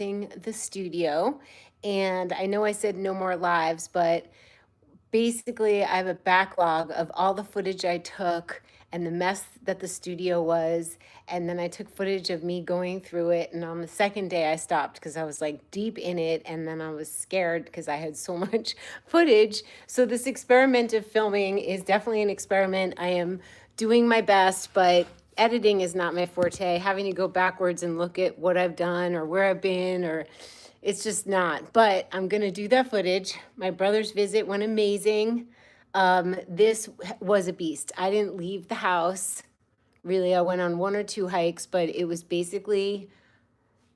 the studio. And I know I said no more lives, but basically I have a backlog of all the footage I took and the mess that the studio was. And then I took footage of me going through it. And on the second day I stopped because I was like deep in it. And then I was scared because I had so much footage. So this experiment of filming is definitely an experiment. I am doing my best, but editing is not my forte. Having to go backwards and look at what I've done or where I've been, or it's just not. But I'm gonna do that footage. My brother's visit went amazing. This was a beast. I didn't leave the house. Really, I went on one or two hikes, but it was basically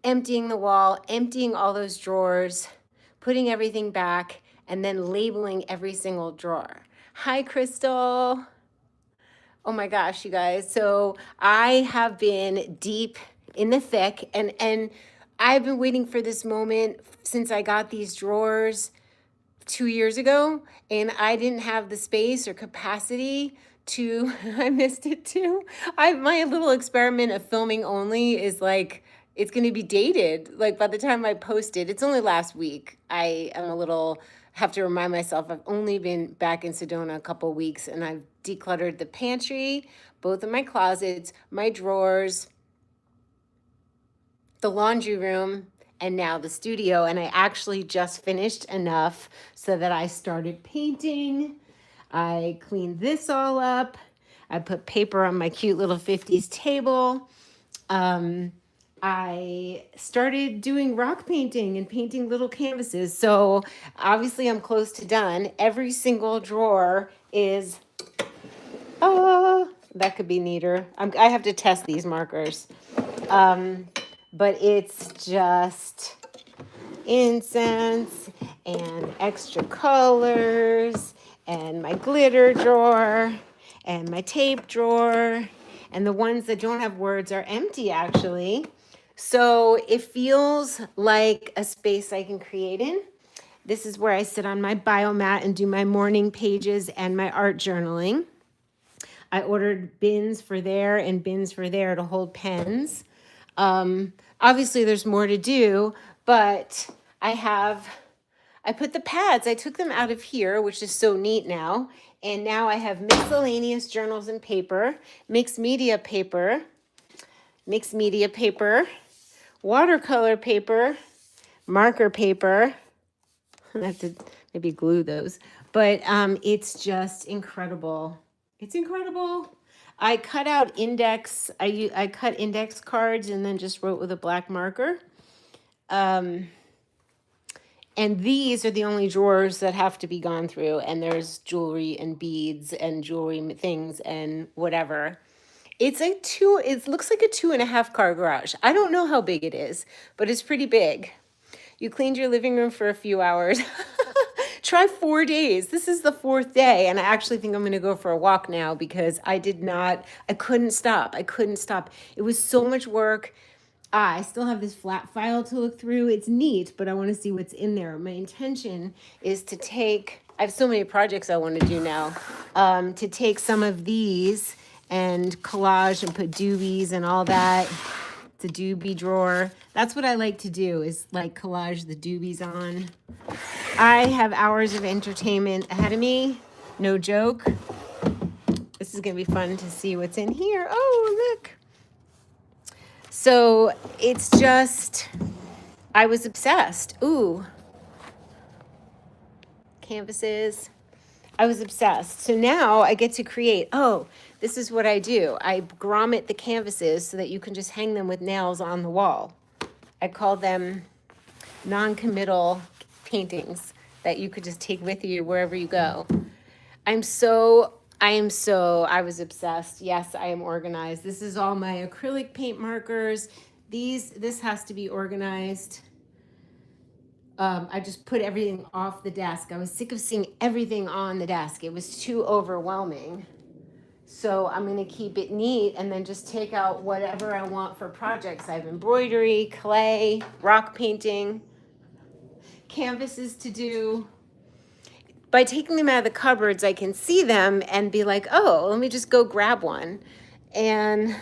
emptying the wall, emptying all those drawers, putting everything back, and then labeling every single drawer. Hi, Crystal. Oh my gosh, you guys. So I have been deep in the thick, and I've been waiting for this moment since I got these drawers 2 years ago, and I didn't have the space or capacity to, I missed it too. My little experiment of filming only is like, it's going to be dated. Like by the time I post it, it's only last week. I am a little, have to remind myself, I've only been back in Sedona a couple weeks, and I've decluttered the pantry, both of my closets, my drawers, the laundry room, and now the studio. And I actually just finished enough so that I started painting. I cleaned this all up. I put paper on my cute little 50s table. I started doing rock painting and painting little canvases. So obviously I'm close to done. Every single drawer is, that could be neater. I have to test these markers. But it's just incense and extra colors and my glitter drawer and my tape drawer, and the ones that don't have words are empty actually. So it feels like a space I can create in. This is where I sit on my biomat and do my morning pages and my art journaling. I ordered bins for there and bins for there to hold pens. Obviously there's more to do, but I put the pads, I took them out of here, which is so neat now. And now I have miscellaneous journals and paper, mixed media paper, watercolor paper, marker paper. I have to maybe glue those, but it's just incredible. It's incredible. I cut out I cut index cards and then just wrote with a black marker. And these are the only drawers that have to be gone through. And there's jewelry and beads and jewelry things and whatever. It looks like a 2.5 car garage. I don't know how big it is, but it's pretty big. You cleaned your living room for a few hours. Try 4 days. This is the 4th day. And I actually think I'm going to go for a walk now because I couldn't stop. It was so much work. I still have this flat file to look through. It's neat, but I want to see what's in there. My intention is I have so many projects I want to do now, to take some of these and collage and put doobies and all that. It's a doobie drawer. That's what I like to do, is like collage the doobies on. I have hours of entertainment ahead of me. No joke. This is going to be fun to see what's in here. Oh, look. So it's just, I was obsessed. Ooh. Canvases. I was obsessed. So now I get to create. Oh, this is what I do. I grommet the canvases so that you can just hang them with nails on the wall. I call them non-committal paintings that you could just take with you wherever you go. I was obsessed. Yes, I am organized. This is all my acrylic paint markers. This has to be organized. I just put everything off the desk. I was sick of seeing everything on the desk. It was too overwhelming. So I'm going to keep it neat and then just take out whatever I want for projects. I have embroidery, clay, rock painting, canvases to do. By taking them out of the cupboards, I can see them and be like, oh, let me just go grab one. And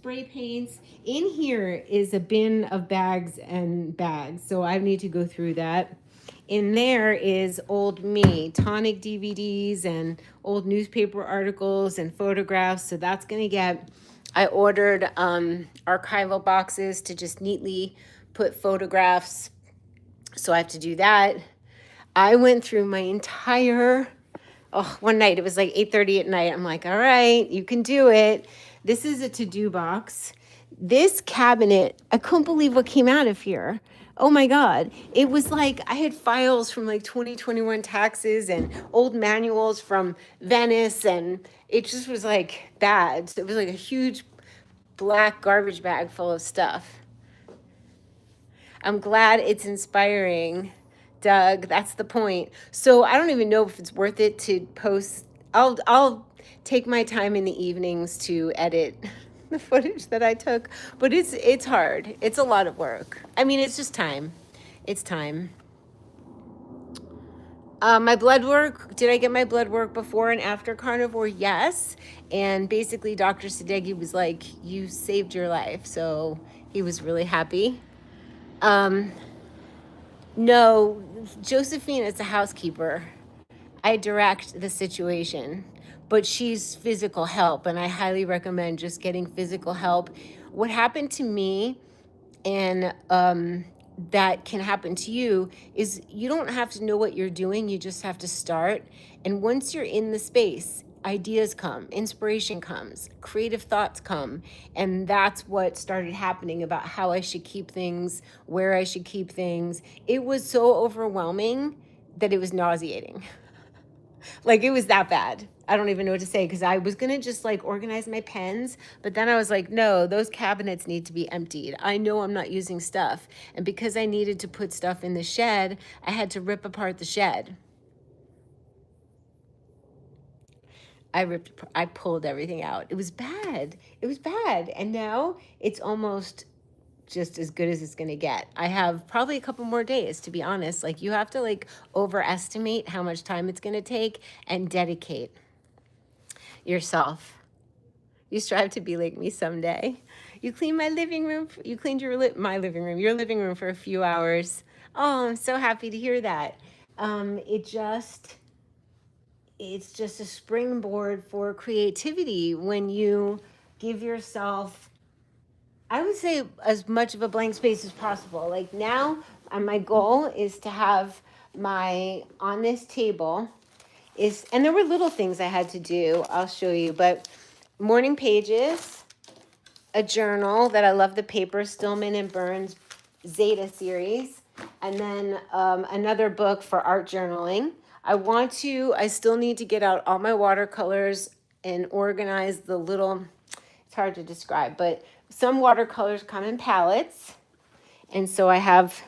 spray paints. In here is a bin of bags and bags, so I need to go through that. In there is old me, tonic DVDs and old newspaper articles and photographs, so that's going to get... I ordered archival boxes to just neatly put photographs, so I have to do that. I went through my entire... Oh, one night, it was like 8:30 at night. I'm like, all right, you can do it. This is a to-do box. This cabinet, I couldn't believe what came out of here. Oh my God. It was like I had files from like 2021 taxes and old manuals from Venice, and it just was like bad. So it was like a huge black garbage bag full of stuff. I'm glad it's inspiring, Doug. That's the point. So I don't even know if it's worth it to post. I'll take my time in the evenings to edit the footage that I took, but it's hard. It's a lot of work. I mean, it's just time. It's time. My blood work, did I get my blood work before and after carnivore? Yes. And basically Dr. Sadeghi was like, you saved your life. So he was really happy. No, Josephine is a housekeeper. I direct the situation, but she's physical help, and I highly recommend just getting physical help. What happened to me, and that can happen to you, is you don't have to know what you're doing, you just have to start. And once you're in the space, ideas come, inspiration comes, creative thoughts come. And that's what started happening about how I should keep things, where I should keep things. It was so overwhelming that it was nauseating. Like, it was that bad. I don't even know what to say, because I was going to just like organize my pens, but then I was like, no, those cabinets need to be emptied. I know I'm not using stuff. And because I needed to put stuff in the shed, I had to rip apart the shed. I pulled everything out. It was bad. It was bad. And now it's almost just as good as it's going to get. I have probably a couple more days, to be honest. Like, you have to like overestimate how much time it's going to take and dedicate yourself. You strive to be like me someday. You cleaned my living room. You cleaned my living room, your living room for a few hours. Oh, I'm so happy to hear that. It's just a springboard for creativity when you give yourself, I would say, as much of a blank space as possible. Like now, my goal is to have on this table and there were little things I had to do. I'll show you, but morning pages, a journal that I love, the paper, Stillman and Burns Zeta series, and then another book for art journaling. I still need to get out all my watercolors and organize the little, it's hard to describe, but some watercolors come in palettes. And so I have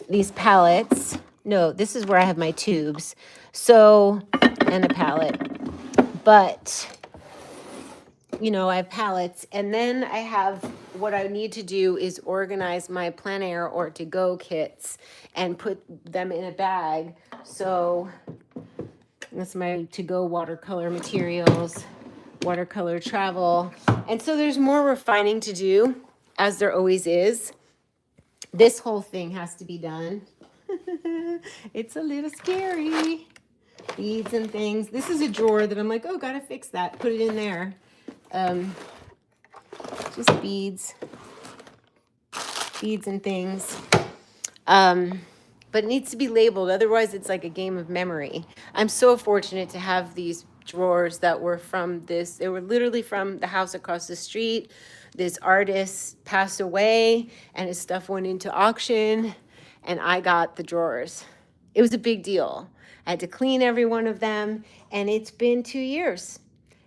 these palettes. No, this is where I have my tubes. So, and a palette. But, I have palettes. And then I have, what I need to do is organize my plein air or to-go kits and put them in a bag. So that's my to-go watercolor materials, watercolor travel. And so there's more refining to do, as there always is. This whole thing has to be done. It's a little scary. Beads and things. This is a drawer that I'm like, oh, gotta fix that. Put it in there. Just beads and things. But it needs to be labeled. Otherwise, it's like a game of memory. I'm so fortunate to have these drawers that were they were literally from the house across the street. This artist passed away and his stuff went into auction and I got the drawers. It was a big deal. I had to clean every one of them, and it's been 2 years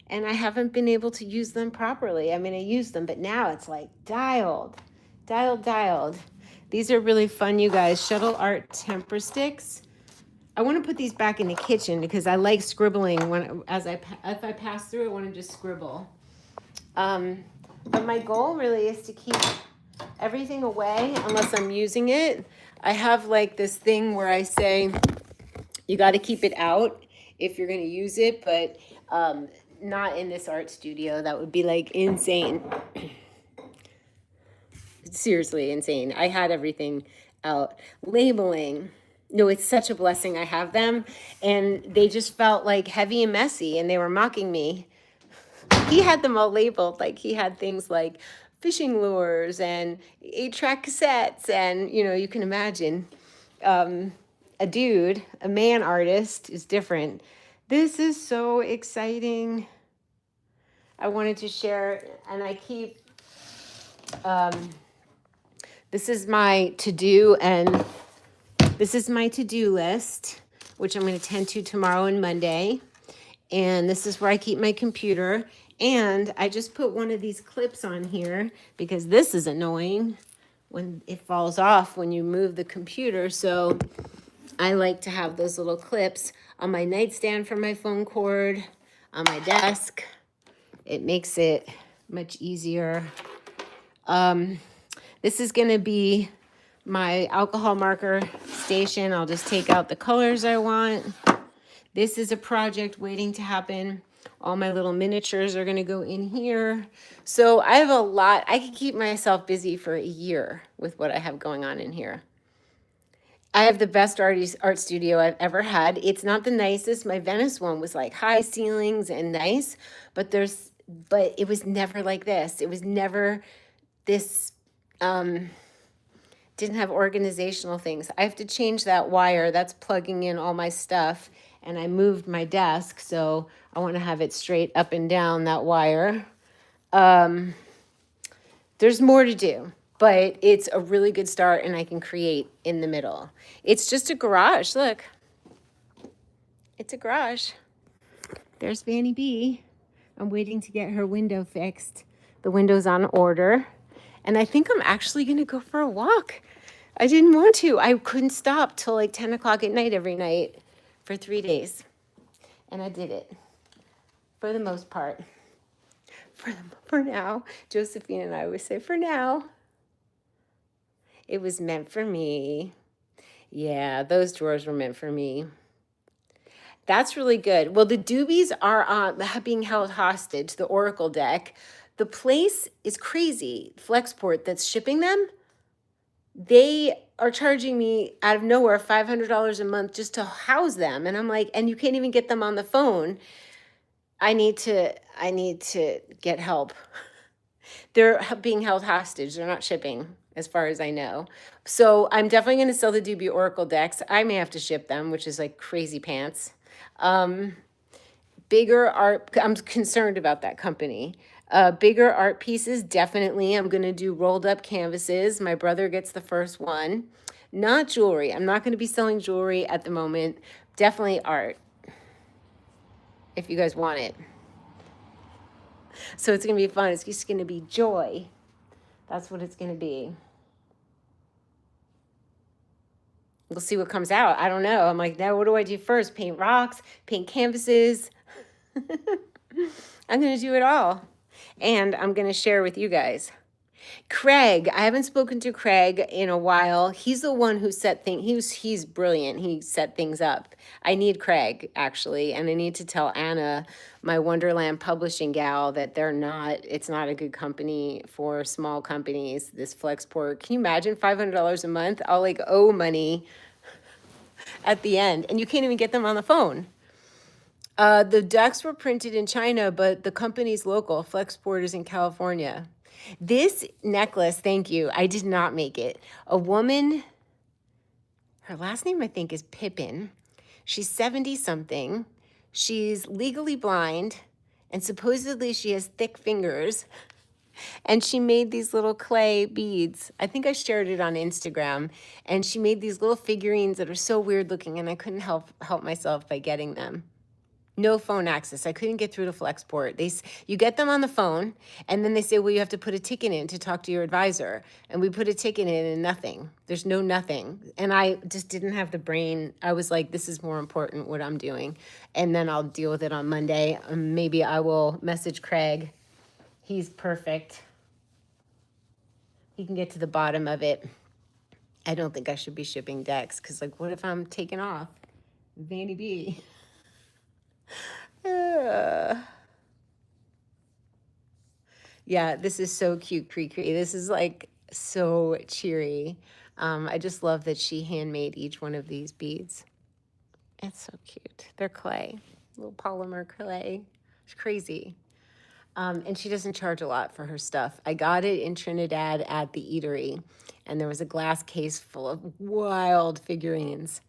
and I haven't been able to use them properly. I mean, I used them, but now it's like dialed. These are really fun, you guys. Shuttle Art Temper Sticks. I want to put these back in the kitchen because I like scribbling if I pass through, I want to just scribble. But my goal really is to keep everything away unless I'm using it. I have like this thing where I say you got to keep it out if you're going to use it, but not in this art studio. That would be like insane. Seriously insane. I had everything out. Labeling. No, it's such a blessing I have them. And they just felt like heavy and messy, and they were mocking me. He had them all labeled. Like he had things like fishing lures and 8-track cassettes. And, you know, you can imagine a dude, a man artist is different. This is so exciting. I wanted to share, and I keep, this is my to-do, and this is my to-do list, which I'm going to tend to tomorrow and Monday. And this is where I keep my computer. And I just put one of these clips on here because this is annoying when it falls off when you move the computer. So I like to have those little clips on my nightstand for my phone cord, on my desk. It makes it much easier. This is going to be my alcohol marker station. I'll just take out the colors I want. This is a project waiting to happen. All my little miniatures are going to go in here. So I have a lot. I could keep myself busy for a year with what I have going on in here. I have the best art studio I've ever had. It's not the nicest. My Venice one was like high ceilings and nice, but it was never like this. It was never this, didn't have organizational things. I have to change that wire. That's plugging in all my stuff. And I moved my desk, so I want to have it straight up and down that wire. There's more to do, but it's a really good start, and I can create in the middle. It's just a garage. Look, it's a garage. There's Vanny B. I'm waiting to get her window fixed. The window's on order. And I think I'm actually going to go for a walk. I didn't want to. I couldn't stop till like 10 o'clock at night every night for 3 days. And I did it for the most part. For now, Josephine and I always say, for now. It was meant for me. Yeah, those drawers were meant for me. That's really good. Well, the doobies are being held hostage, the Oracle deck. The place is crazy. Flexport that's shipping them, they are charging me out of nowhere $500 a month just to house them. And I'm like, and you can't even get them on the phone. I need to get help. They're being held hostage. They're not shipping, as far as I know. So I'm definitely going to sell the Doobie Oracle decks. I may have to ship them, which is like crazy pants. Bigger art, I'm concerned about that company. Bigger art pieces, definitely. I'm going to do rolled up canvases. My brother gets the first one. Not jewelry. I'm not going to be selling jewelry at the moment. Definitely art, if you guys want it. So it's going to be fun. It's just going to be joy. That's what it's going to be. We'll see what comes out. I don't know. I'm like, now what do I do first? Paint rocks, paint canvases. I'm going to do it all. And I'm going to share with you guys. Craig, I haven't spoken to Craig in a while. He's the one who set things. He's brilliant. He set things up. I need Craig, actually, and I need to tell Anna, my Wonderland publishing gal, that it's not a good company for small companies, this Flexport. Can you imagine $500 a month? I'll like owe money at the end, and you can't even get them on the phone. The decks were printed in China, but the company's local. Flexport is in California. This necklace, thank you. I did not make it. A woman, her last name I think is Pippin. She's 70-something. She's legally blind, and supposedly she has thick fingers. And she made these little clay beads. I think I shared it on Instagram. And she made these little figurines that are so weird looking, and I couldn't help myself by getting them. No phone access. I couldn't get through to Flexport. You get them on the phone, and then they say, well, you have to put a ticket in to talk to your advisor. And we put a ticket in and nothing. There's no nothing. And I just didn't have the brain. I was like, this is more important what I'm doing. And then I'll deal with it on Monday. Maybe I will message Craig. He's perfect. He can get to the bottom of it. I don't think I should be shipping decks because, like, what if I'm taking off? Vanny B. Yeah, this is so cute, Cree. This is like so cheery. I just love that she handmade each one of these beads. It's so cute. They're clay, little polymer clay. It's crazy. And she doesn't charge a lot for her stuff. I got it in Trinidad at the Eatery, and there was a glass case full of wild figurines.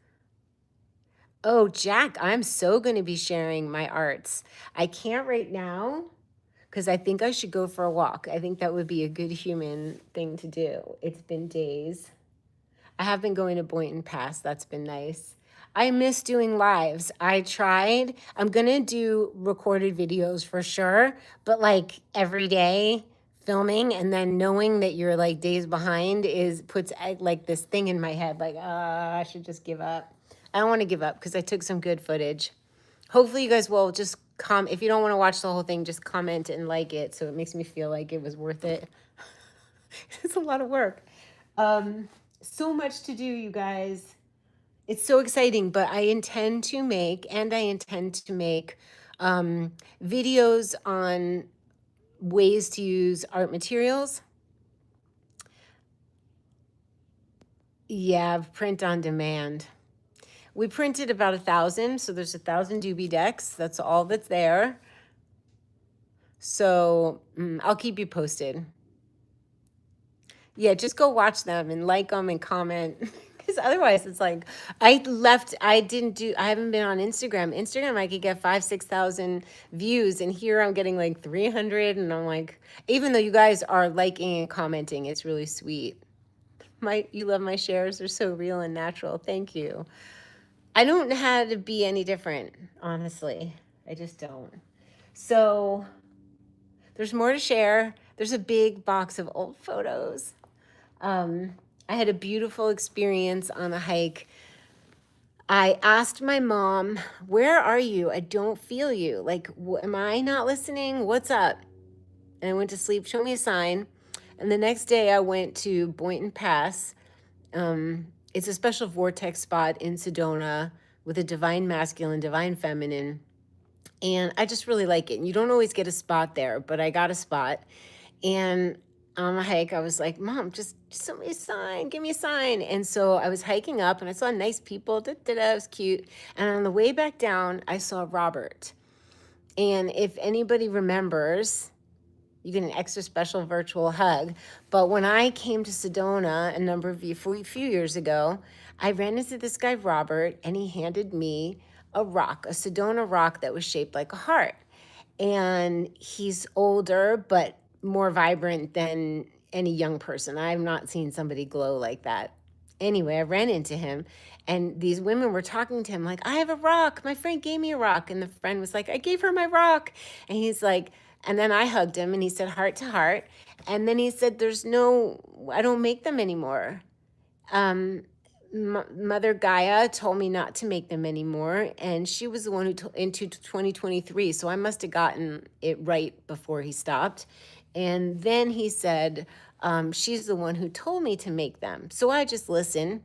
Oh, Jack, I'm so going to be sharing my arts. I can't right now because I think I should go for a walk. I think that would be a good human thing to do. It's been days. I have been going to Boynton Pass. That's been nice. I miss doing lives. I tried. I'm going to do recorded videos for sure, but like every day filming and then knowing that you're like days behind is puts like this thing in my head like, I should just give up. I don't want to give up because I took some good footage. Hopefully you guys will just if you don't want to watch the whole thing, just comment and like it so it makes me feel like it was worth it. It's a lot of work. So much to do, you guys. It's so exciting, but I intend to make videos on ways to use art materials. Yeah, print on demand. We printed about 1,000, so there's 1,000 doobie decks. That's all that's there. So I'll keep you posted. Yeah, just go watch them and like them and comment. Because otherwise it's like, I haven't been on Instagram. Instagram, I could get 5,000-6,000 views, and here I'm getting like 300, and I'm like, even though you guys are liking and commenting, it's really sweet. You love my shares. They're so real and natural. Thank you. I don't know how to be any different, honestly. I just don't. So there's more to share. There's a big box of old photos. I had a beautiful experience on a hike. I asked my mom, "Where are you? I don't feel you. Like, am I not listening? What's up?" And I went to sleep. Show me a sign. And the next day I went to Boynton Pass. It's a special vortex spot in Sedona with a divine masculine, divine feminine. And I just really like it. And you don't always get a spot there, but I got a spot. And on a hike, I was like, "Mom, just send me a sign, give me a sign." And so I was hiking up and I saw nice people. It was cute. And on the way back down, I saw Robert. And if anybody remembers, you get an extra special virtual hug. But when I came to Sedona a few years ago, I ran into this guy, Robert, and he handed me a rock, a Sedona rock that was shaped like a heart. And he's older, but more vibrant than any young person. I've not seen somebody glow like that. Anyway, I ran into him, and these women were talking to him like, "I have a rock. My friend gave me a rock." And the friend was like, "I gave her my rock." And he's like, and then I hugged him, and he said, "Heart to heart." And then he said, I don't make them anymore. Mother Gaia told me not to make them anymore, and she was the one who into 2023, so I must have gotten it right before he stopped. And then he said, she's the one who told me to make them, so I just listened.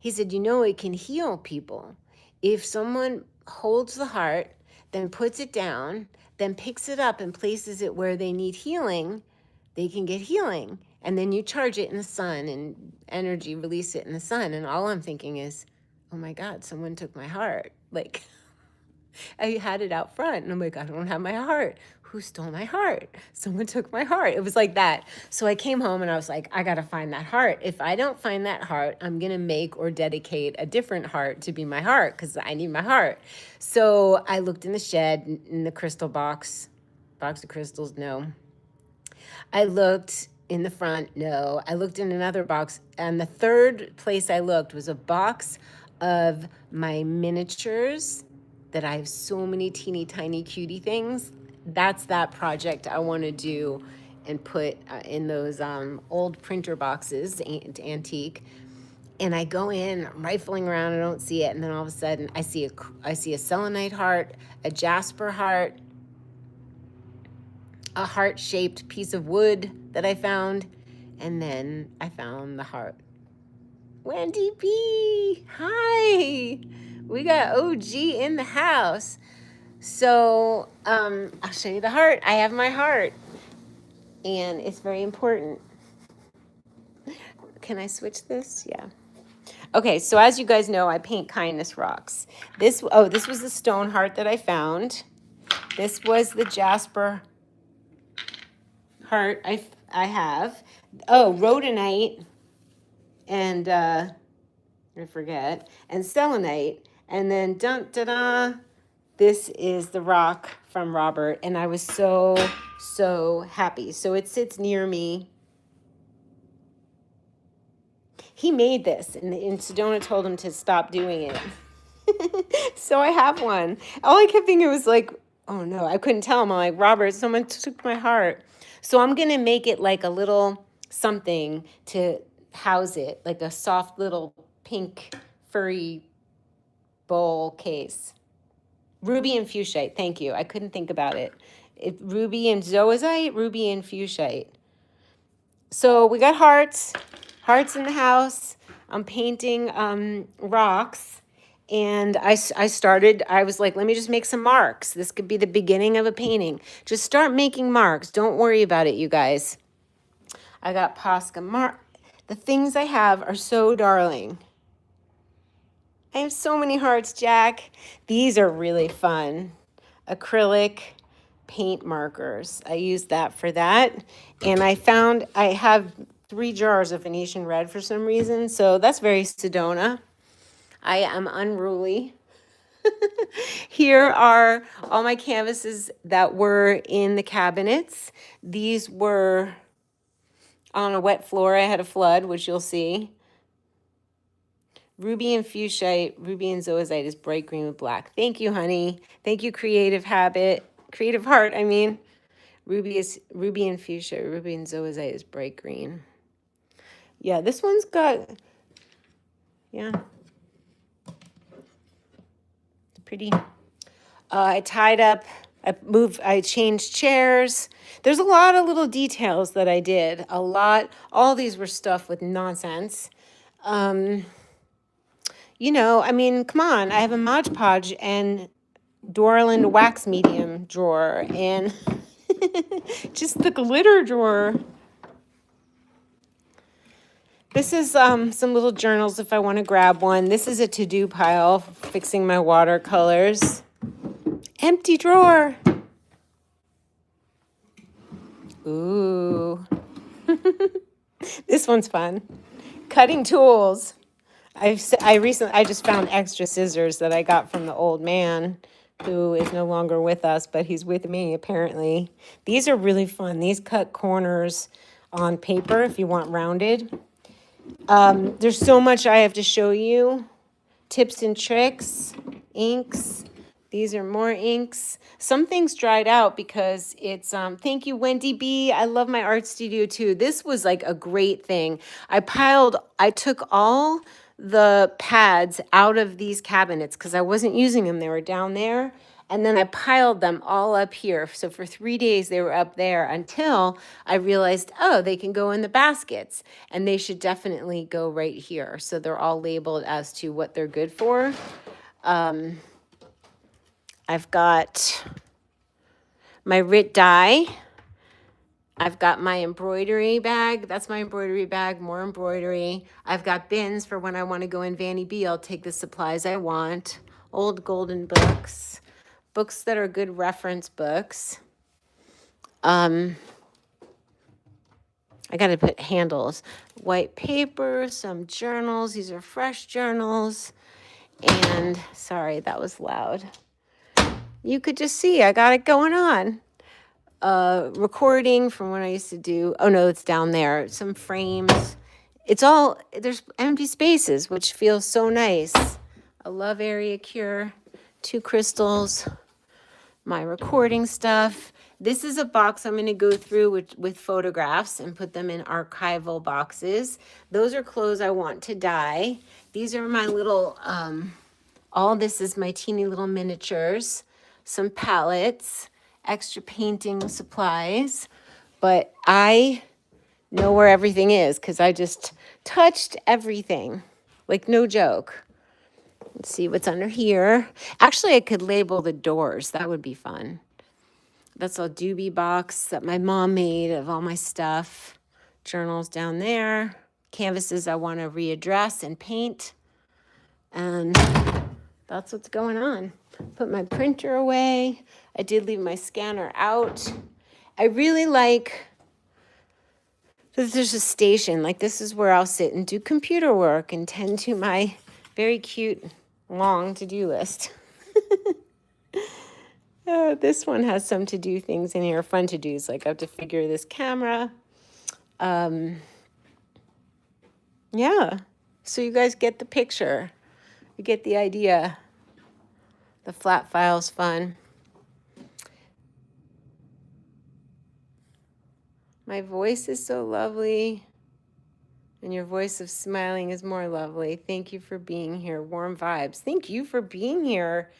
He said, it can heal people. If someone holds the heart, then puts it down, then picks it up and places it where they need healing, they can get healing. And then you charge it in the sun and energy, release it in the sun. And all I'm thinking is, oh my God, someone took my heart. Like, I had it out front and I'm like, I don't have my heart. Who stole my heart? Someone took my heart. It was like that. So I came home and I was like, I got to find that heart. If I don't find that heart, I'm going to make or dedicate a different heart to be my heart because I need my heart. So I looked in the shed, in the crystal box of crystals, no. I looked in the front, no. I looked in another box, and the third place I looked was a box of my miniatures that I have so many teeny tiny cutie things. That's that project I want to do and put in those old printer boxes, antique. And I go in, I'm rifling around, I don't see it, and then all of a sudden I see a selenite heart, a jasper heart, a heart-shaped piece of wood that I found, and then I found the heart. Wendy B, hi. We got OG in the house. So I'll show you the heart. I have my heart. and it's very important. Can I switch this? Yeah. Okay, so as you guys know, I paint kindness rocks. This was the stone heart that I found. This was the jasper heart I have. Oh, rhodonite and I forget, and selenite. And then dun da da, this is the rock from Robert, and I was so happy. So it sits near me. He made this, and Sedona told him to stop doing it. So I have one. All I kept thinking was like, oh no, I couldn't tell him. I'm like, Robert, someone took my heart. So I'm going to make it like a little something to house it, like a soft little pink furry bowl case. Ruby and fuchsite, thank you. I couldn't think about it. Ruby and zoisite, ruby and fuchsite. So we got hearts in the house. I'm painting rocks. And I was like, let me just make some marks. This could be the beginning of a painting. Just start making marks. Don't worry about it, you guys. I got Posca mark. The things I have are so darling. I have so many hearts, Jack. These are really fun. Acrylic paint markers. I used that for that. And I have 3 jars of Venetian red for some reason. So that's very Sedona. I am unruly. Here are all my canvases that were in the cabinets. These were on a wet floor. I had a flood, which you'll see. Ruby and fuchsite, ruby and zoisite is bright green with black. Thank you, honey. Thank you, creative heart, I mean. Ruby and fuchsia, ruby and zoisite is bright green. Yeah, this one's got, yeah. Pretty. I tied up, I changed chairs. There's a lot of little details that I did. All these were stuff with nonsense. You know, I mean, come on. I have a Mod Podge and Dorland wax medium drawer and just the glitter drawer. This is some little journals if I want to grab one. This is a to-do pile, fixing my watercolors. Empty drawer. Ooh. This one's fun. Cutting tools. I just found extra scissors that I got from the old man who is no longer with us, but he's with me apparently. These are really fun. These cut corners on paper if you want rounded. There's so much I have to show you. Tips and tricks, inks. These are more inks. Some things dried out because it's, thank you, Wendy B. I love my art studio too. This was like a great thing. I took all the pads out of these cabinets because I wasn't using them. They were down there. And then I piled them all up here. So for 3 days, they were up there until I realized, oh, they can go in the baskets. And they should definitely go right here. So they're all labeled as to what they're good for. I've got my Rit dye. I've got my embroidery bag. That's my embroidery bag, more embroidery. I've got bins for when I want to go in Vanny B. I'll take the supplies I want. Old golden books. Books that are good reference books. I got to put handles. White paper, some journals. These are fresh journals. And, sorry, that was loud. You could just see I got it going on. Recording from when I used to do, oh no, it's down there. Some frames. There's empty spaces, which feels so nice. I love Area Cure. 2 crystals. My recording stuff. This is a box I'm going to go through with photographs and put them in archival boxes. Those are clothes I want to dye. These are my little, all this is my teeny little miniatures. Some palettes. Extra painting supplies, but I know where everything is because I just touched everything, like no joke. Let's see what's under here. Actually, I could label the doors. That would be fun. That's a doobie box that my mom made of all my stuff. Journals down there. Canvases I want to readdress and paint. And that's what's going on. Put my printer away. I did leave my scanner out. I really like that there's a station. Like, this is where I'll sit and do computer work and tend to my very cute long to-do list. This one has some to-do things in here, fun to-dos. Like, I have to figure this camera. Yeah, so you guys get the picture. You get the idea. The flat file's fun. My voice is so lovely, and your voice of smiling is more lovely. Thank you for being here. Warm vibes. Thank you for being here,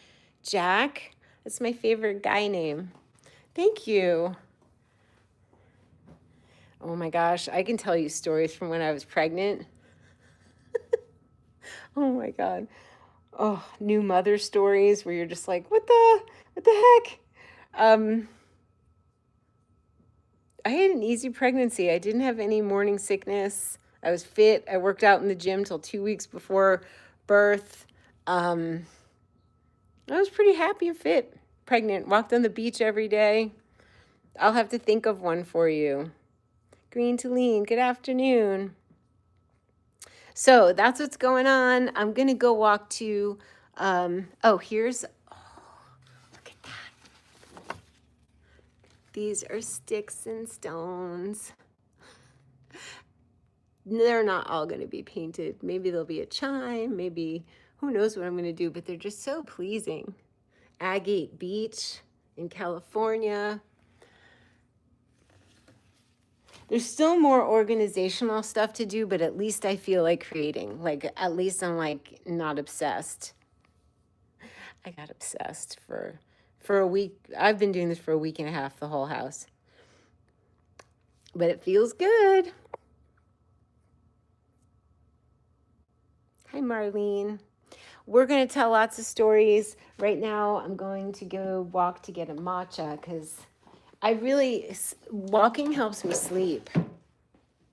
Jack. That's my favorite guy name. Thank you. Oh my gosh, I can tell you stories from when I was pregnant. Oh my God. Oh, new mother stories where you're just like, what the heck? I had an easy pregnancy. I didn't have any morning sickness. I was fit. I worked out in the gym till 2 weeks before birth. I was pretty happy and fit. Pregnant. Walked on the beach every day. I'll have to think of one for you. Green to lean. Good afternoon. So that's what's going on. I'm going to go walk to, look at that. These are sticks and stones. They're not all going to be painted. Maybe there'll be a chime, maybe who knows what I'm going to do, but they're just so pleasing. Agate Beach in California. There's still more organizational stuff to do, but at least I feel like creating. Like, at least I'm like not obsessed. I got obsessed for a week. I've been doing this for a week and a half, the whole house. But it feels good. Hi, Marlene. We're going to tell lots of stories. Right now, I'm going to go walk to get a matcha because walking helps me sleep.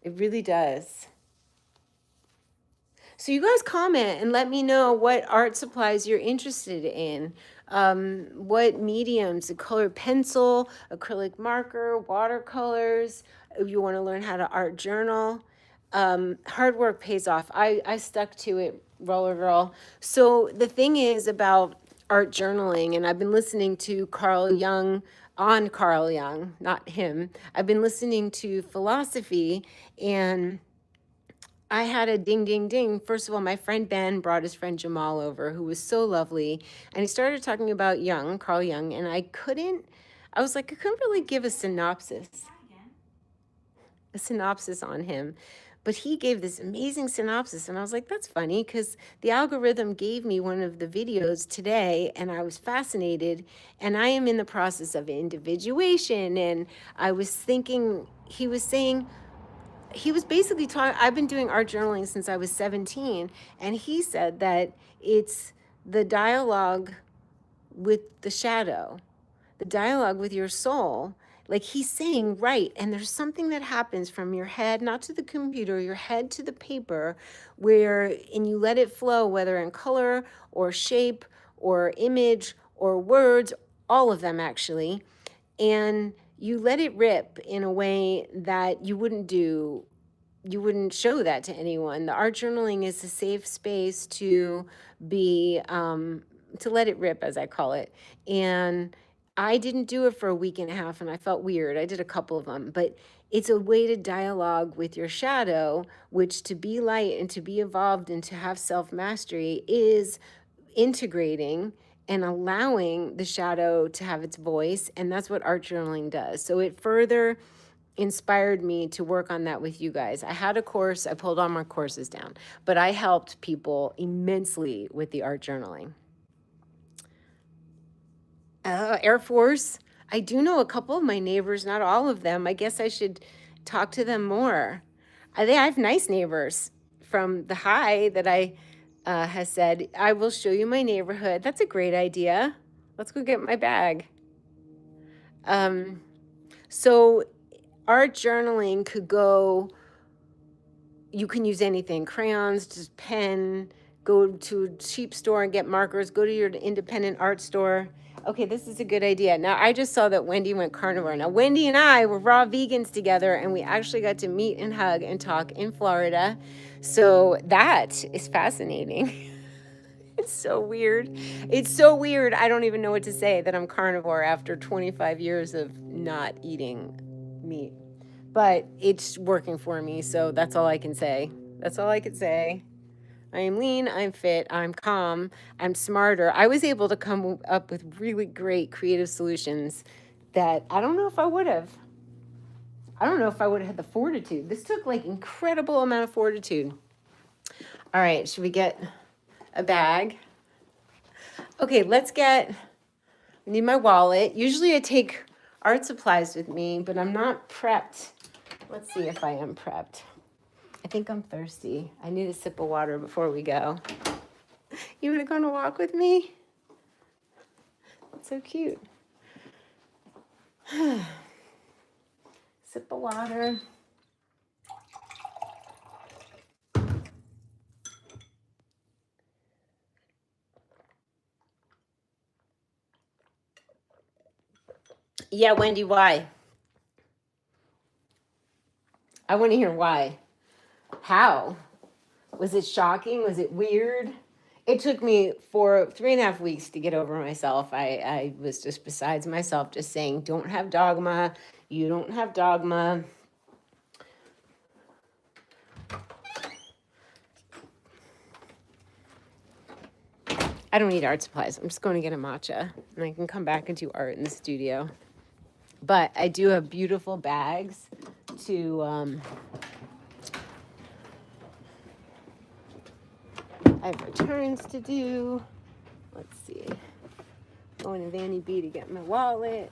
It really does. So you guys comment and let me know what art supplies you're interested in. What mediums, a colored pencil, acrylic marker, watercolors. If you want to learn how to art journal. Hard work pays off. I stuck to it, roller girl. So the thing is about art journaling, and I've been listening to Carl Jung, not him. I've been listening to philosophy, and I had a ding, ding, ding. First of all, my friend Ben brought his friend Jamal over, who was so lovely. And he started talking about Carl Jung, and I couldn't really give a synopsis on him. But he gave this amazing synopsis, and I was like, that's funny, because the algorithm gave me one of the videos today, and I was fascinated, and I am in the process of individuation, and I was thinking, he was basically talking, I've been doing art journaling since I was 17, and he said that it's the dialogue with the shadow, the dialogue with your soul. Like, he's saying, right, and there's something that happens from your head, not to the computer, your head to the paper, and you let it flow, whether in color or shape or image or words, all of them actually, and you let it rip in a way that you wouldn't show that to anyone. The art journaling is a safe space to be, to let it rip, as I call it. And I didn't do it for a week and a half, and I felt weird. I did a couple of them, but it's a way to dialogue with your shadow, which, to be light and to be evolved and to have self-mastery, is integrating and allowing the shadow to have its voice. And that's what art journaling does. So it further inspired me to work on that with you guys. I had a course, I pulled all my courses down, but I helped people immensely with the art journaling. Air Force. I do know a couple of my neighbors, not all of them. I guess I should talk to them more. I have nice neighbors. From the hi that I has said, I will show you my neighborhood. That's a great idea. Let's go get my bag. So art journaling could go, you can use anything, crayons, just pen, go to a cheap store and get markers, go to your independent art store. Okay, this is a good idea. Now, I just saw that Wendy went carnivore. Now, Wendy and I were raw vegans together, and we actually got to meet and hug and talk in Florida. So that is fascinating. It's so weird. It's so weird. I don't even know what to say that I'm carnivore after 25 years of not eating meat. But it's working for me, so that's all I can say. That's all I can say. I am lean, I'm fit, I'm calm, I'm smarter. I was able to come up with really great creative solutions that I don't know if I would have. I don't know if I would have had the fortitude. This took like incredible amount of fortitude. All right, should we get a bag? Okay, I need my wallet. Usually I take art supplies with me, but I'm not prepped. Let's see if I am prepped. I think I'm thirsty. I need a sip of water before we go. You want to go on a walk with me? It's so cute. Sip of water. Yeah, Wendy, why? I want to hear why. How? Was it shocking? Was it weird? It took me for 3.5 weeks to get over myself. I was just besides myself, just saying, don't have dogma. You don't have dogma. I don't need art supplies. I'm just going to get a matcha and I can come back and do art in the studio. But I do have beautiful bags to I have returns to do. Let's see. Going to Vanny B to get my wallet.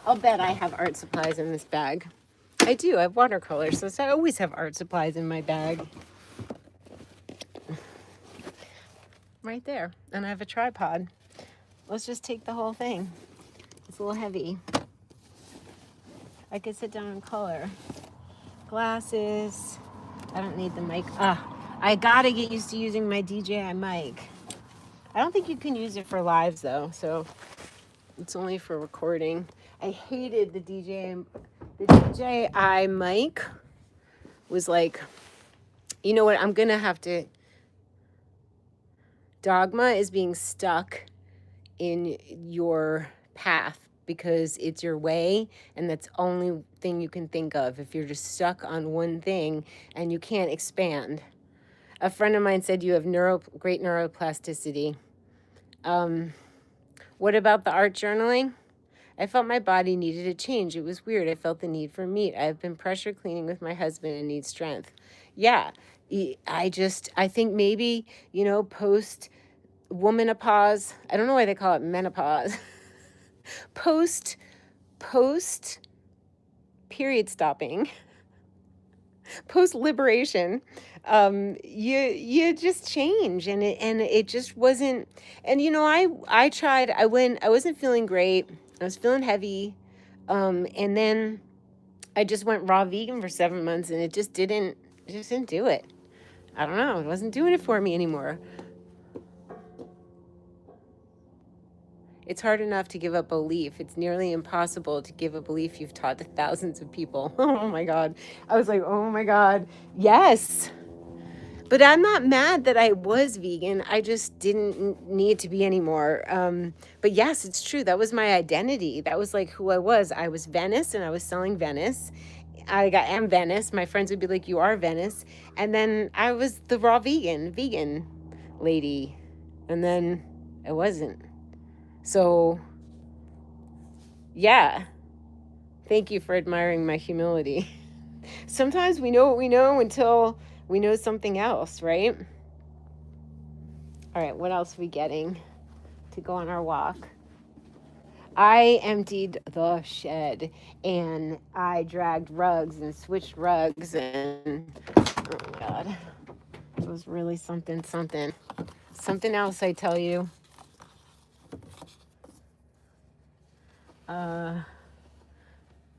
I'll bet I have art supplies in this bag. I do. I have watercolors, so I always have art supplies in my bag. Right there. And I have a tripod. Let's just take the whole thing. It's a little heavy. I could sit down and color. Glasses. I don't need the mic. I gotta get used to using my DJI mic. I don't think you can use it for lives though, so it's only for recording. I hated the DJI mic. Was like, you know what? I'm gonna have to. Dogma is being stuck in your path because it's your way and that's the only thing you can think of if you're just stuck on one thing and you can't expand. A friend of mine said you have great neuroplasticity. What about the art journaling? I felt my body needed a change. It was weird. I felt the need for meat. I have been pressure cleaning with my husband and need strength. Yeah, I think maybe, post womanopause. I don't know why they call it menopause. post period stopping. Post liberation, you just change, and it just wasn't. And I tried. I wasn't feeling great. I was feeling heavy, and then I just went raw vegan for 7 months, and it just didn't do it. I don't know. It wasn't doing it for me anymore. It's hard enough to give up belief. It's nearly impossible to give a belief you've taught to thousands of people. Oh my God. I was like, oh my God. Yes. But I'm not mad that I was vegan. I just didn't need to be anymore. But yes, it's true. That was my identity. That was like who I was. I was Venice and I was selling Venice. I am Venice. My friends would be like, you are Venice. And then I was the raw vegan lady. And then I wasn't. So, yeah. Thank you for admiring my humility. Sometimes we know what we know until we know something else, right? All right, what else are we getting to go on our walk? I emptied the shed and I dragged rugs and switched rugs and oh my God, it was really something else, I tell you.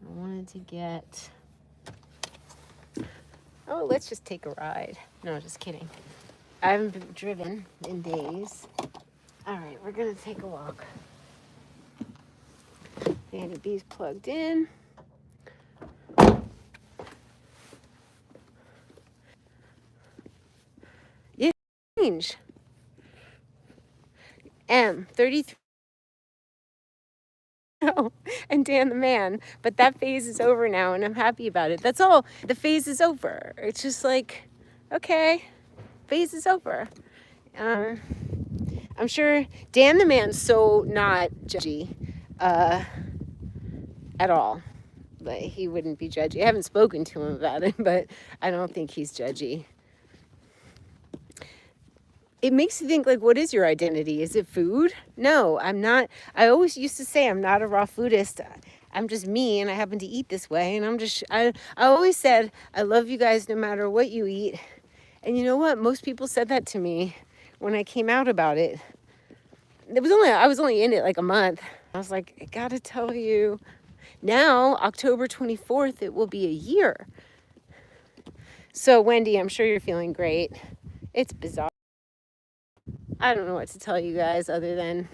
I wanted to get, oh, let's just take a ride. No, just kidding. I haven't been driven in days. All right, we're gonna take a walk. Vanity B's plugged in. Yeah, change. M33. And Dan the man, but that phase is over now and I'm happy about it. That's all. The phase is over. It's just like, okay, phase is over. I'm sure Dan the man's so not judgy at all. But he wouldn't be judgy. I haven't spoken to him about it, but I don't think he's judgy. It makes you think, like, what is your identity? Is it food? No, I'm not. I always used to say I'm not a raw foodist. I'm just me and I happen to eat this way. And I always said, I love you guys no matter what you eat. And you know what? Most people said that to me when I came out about it. I was only in it like a month. I was like, I gotta tell you. Now, October 24th, it will be a year. So, Wendy, I'm sure you're feeling great. It's bizarre. I don't know what to tell you guys other than